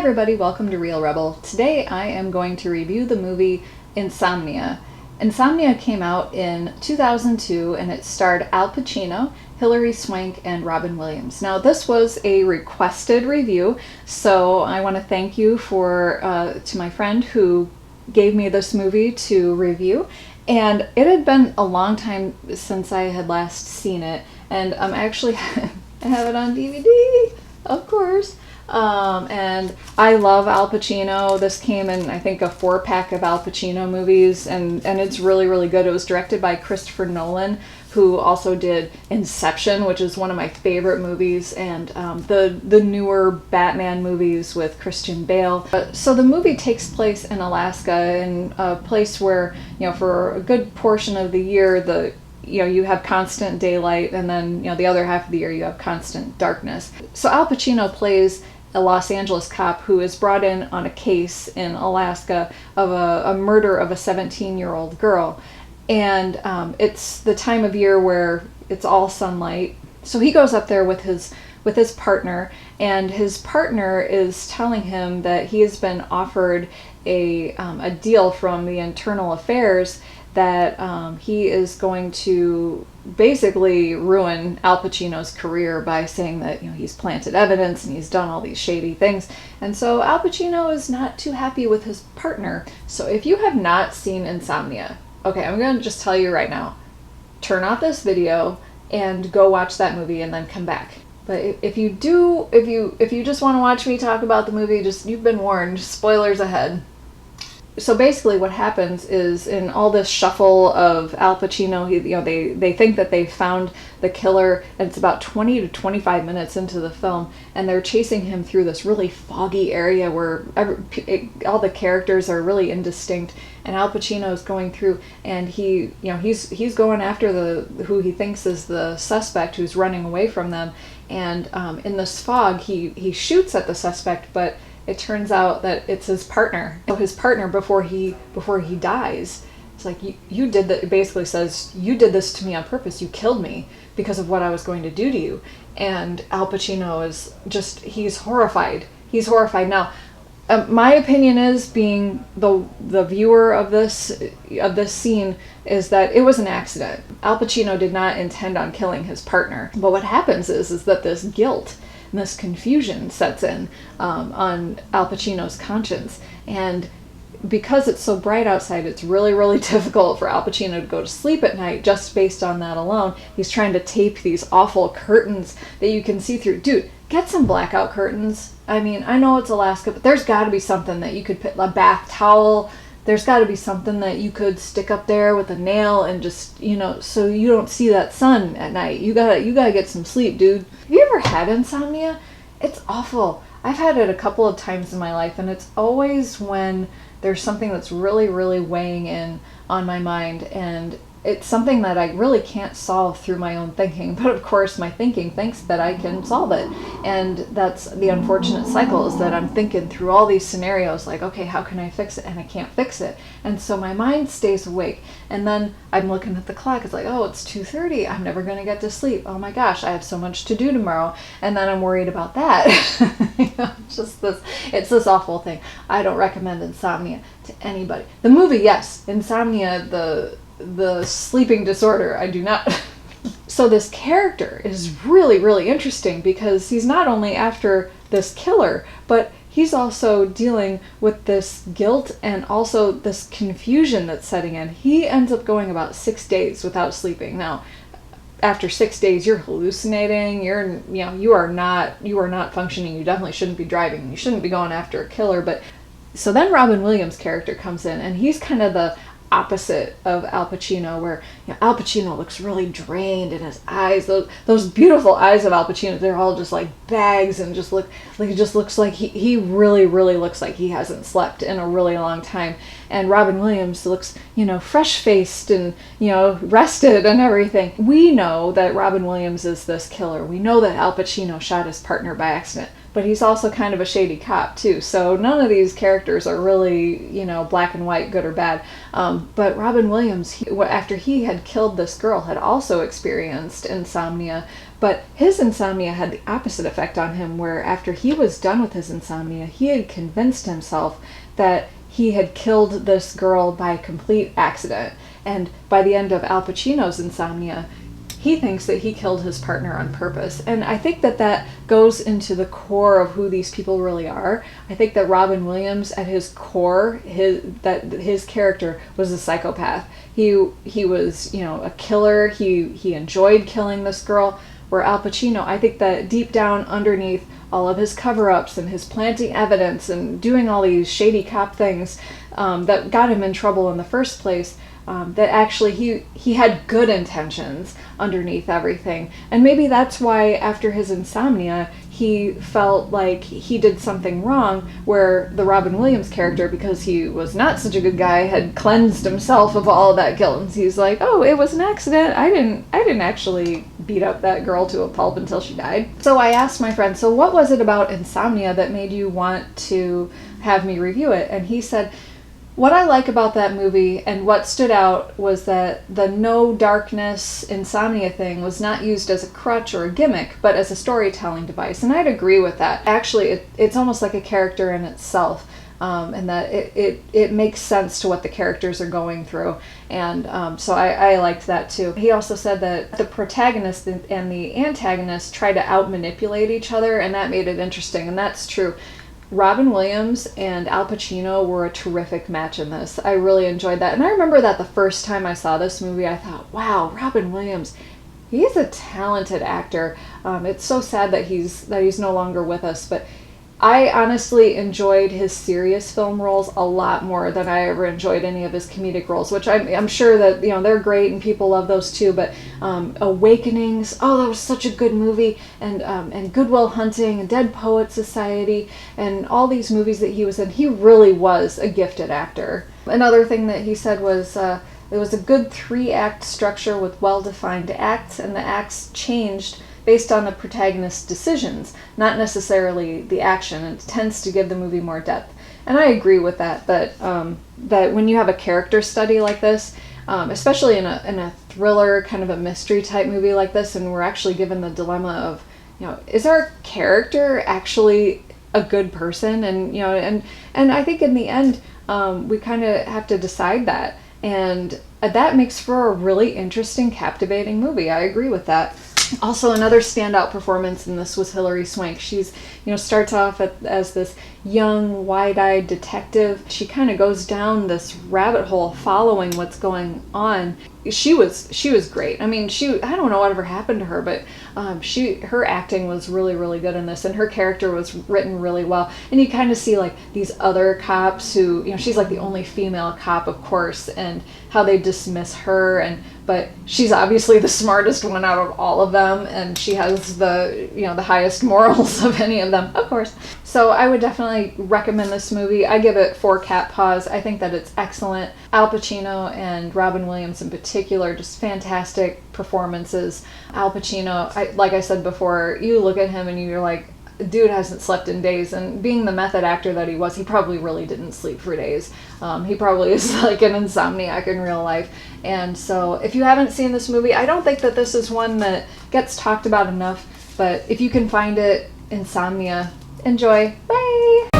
everybody, welcome to ReelRebel. Today I am going to review the movie Insomnia. Insomnia came out in 2002 and it starred Al Pacino, Hilary Swank, and Robin Williams. Now this was a requested review, so I want to thank you to my friend who gave me this movie to review. And it had been a long time since I had last seen it, and I'm actually I have it on DVD, of course. And I love Al Pacino. This came in, I think, a 4-pack of Al Pacino movies, and it's really, really good. It was directed by Christopher Nolan, who also did Inception, which is one of my favorite movies, and the newer Batman movies with Christian Bale. So the movie takes place in Alaska, in a place where, for a good portion of the year, you have constant daylight, and then, the other half of the year you have constant darkness. So Al Pacino plays a Los Angeles cop who is brought in on a case in Alaska of a murder of a 17-year-old girl. And it's the time of year where it's all sunlight. So he goes up there with his partner, and his partner is telling him that he has been offered a deal from the internal affairs that he is going to basically ruin Al Pacino's career by saying that he's planted evidence and he's done all these shady things. And so Al Pacino is not too happy with his partner. So if you have not seen Insomnia, okay, I'm going to just tell you right now, turn off this video and go watch that movie and then come back. But if you just want to watch me talk about the movie, you've been warned, spoilers ahead. So basically what happens is, in all this shuffle of Al Pacino, they think that they found the killer, and it's about 20 to 25 minutes into the film, and they're chasing him through this really foggy area where all the characters are really indistinct, and Al Pacino is going through, and he's going after who he thinks is the suspect who's running away from them, and in this fog he shoots at the suspect, but it turns out that it's his partner. So his partner, before he dies, it's like, you did that. It basically says, you did this to me on purpose. You killed me because of what I was going to do to you. And Al Pacino is he's horrified. He's horrified. Now, my opinion is, being the viewer of this scene, is that it was an accident. Al Pacino did not intend on killing his partner. But what happens is that this guilt and this confusion sets in on Al Pacino's conscience, and because it's so bright outside, it's really, really difficult for Al Pacino to go to sleep at night just based on that alone. He's trying to tape these awful curtains that you can see through. Dude, get some blackout curtains. I mean, I know it's Alaska, but there's got to be something that you could put, a bath towel. There's got to be something that you could stick up there with a nail and just, so you don't see that sun at night. You gotta get some sleep, dude. Have you ever had insomnia? It's awful. I've had it a couple of times in my life, and it's always when there's something that's really, really weighing in on my mind, and it's something that I really can't solve through my own thinking, but of course my thinking thinks that I can solve it. And that's the unfortunate cycle, is that I'm thinking through all these scenarios like, okay, how can I fix it? And I can't fix it. And so my mind stays awake. And then I'm looking at the clock. It's like, oh, it's 2:30. I'm never going to get to sleep. Oh my gosh, I have so much to do tomorrow. And then I'm worried about that. It's this awful thing. I don't recommend Insomnia to anybody. The movie, yes. Insomnia, the sleeping disorder, I do not. So this character is really, really interesting, because he's not only after this killer, but he's also dealing with this guilt and also this confusion that's setting in. He ends up going about 6 days without sleeping. Now, after 6 days, you're hallucinating. You are not functioning. You definitely shouldn't be driving. You shouldn't be going after a killer. But so then Robin Williams' character comes in, and he's kind of the opposite of Al Pacino, where Al Pacino looks really drained, and his eyes, those beautiful eyes of Al Pacino, they're all just like bags, and it just looks like he really, really looks like he hasn't slept in a really long time. And Robin Williams looks, fresh-faced and, rested and everything. We know that Robin Williams is this killer. We know that Al Pacino shot his partner by accident. But he's also kind of a shady cop, too. So none of these characters are really, black and white, good or bad. But Robin Williams, after he had killed this girl, had also experienced insomnia But his insomnia had the opposite effect on him, where after he was done with his insomnia, he had convinced himself that he had killed this girl by complete accident. And by the end of Al Pacino's insomnia, he thinks that he killed his partner on purpose. And I think that that goes into the core of who these people really are. I think that Robin Williams, at his core, his character was a psychopath. He was, a killer. He enjoyed killing this girl. Where Al Pacino, I think that deep down underneath all of his cover-ups and his planting evidence and doing all these shady cop things that got him in trouble in the first place, that actually he had good intentions underneath everything. And maybe that's why after his insomnia, he felt like he did something wrong, where the Robin Williams character, because he was not such a good guy, had cleansed himself of all of that guilt. And he's like, oh, it was an accident. I didn't actually beat up that girl to a pulp until she died. So I asked my friend, so what was it about Insomnia that made you want to have me review it? And he said, what I like about that movie and what stood out was that the no darkness insomnia thing was not used as a crutch or a gimmick, but as a storytelling device. And I'd agree with that. Actually, it's almost like a character in itself, and that it makes sense to what the characters are going through. And so I liked that too. He also said that the protagonist and the antagonist try to out-manipulate each other, and that made it interesting, and that's true. Robin Williams and Al Pacino were a terrific match in this. I really enjoyed that. And I remember that the first time I saw this movie, I thought, wow, Robin Williams, he's a talented actor. It's so sad that he's no longer with us, but I honestly enjoyed his serious film roles a lot more than I ever enjoyed any of his comedic roles, which I'm sure that they're great and people love those too. But Awakenings, oh, that was such a good movie, and Good Will Hunting and Dead Poets Society and all these movies that he was in. He really was a gifted actor. Another thing that he said was it was a good 3-act structure with well-defined acts, and the acts changed based on the protagonist's decisions, not necessarily the action. It tends to give the movie more depth. And I agree with that when you have a character study like this, especially in a thriller, kind of a mystery type movie like this, and we're actually given the dilemma of, is our character actually a good person? And I think in the end, we kind of have to decide that. And that makes for a really interesting, captivating movie. I agree with that. Also, another standout performance in this was Hilary Swank. She's, starts off as this young, wide-eyed detective. She kind of goes down this rabbit hole following what's going on. She was great. I mean, I don't know whatever happened to her, but her acting was really, really good in this, and her character was written really well. And you kind of see like these other cops who, she's like the only female cop, of course, and how they dismiss her, but she's obviously the smartest one out of all of them, and she has the highest morals of any of them, of course. So I would definitely recommend this movie. I give it 4 cat paws. I think that it's excellent. Al Pacino and Robin Williams in particular, just fantastic performances. Al Pacino, like I said before, you look at him and you're like, dude hasn't slept in days, and being the method actor that he was, he probably really didn't sleep for days. He probably is like an insomniac in real life. And so if you haven't seen this movie, I don't think that this is one that gets talked about enough, but if you can find it, Insomnia, enjoy. Bye!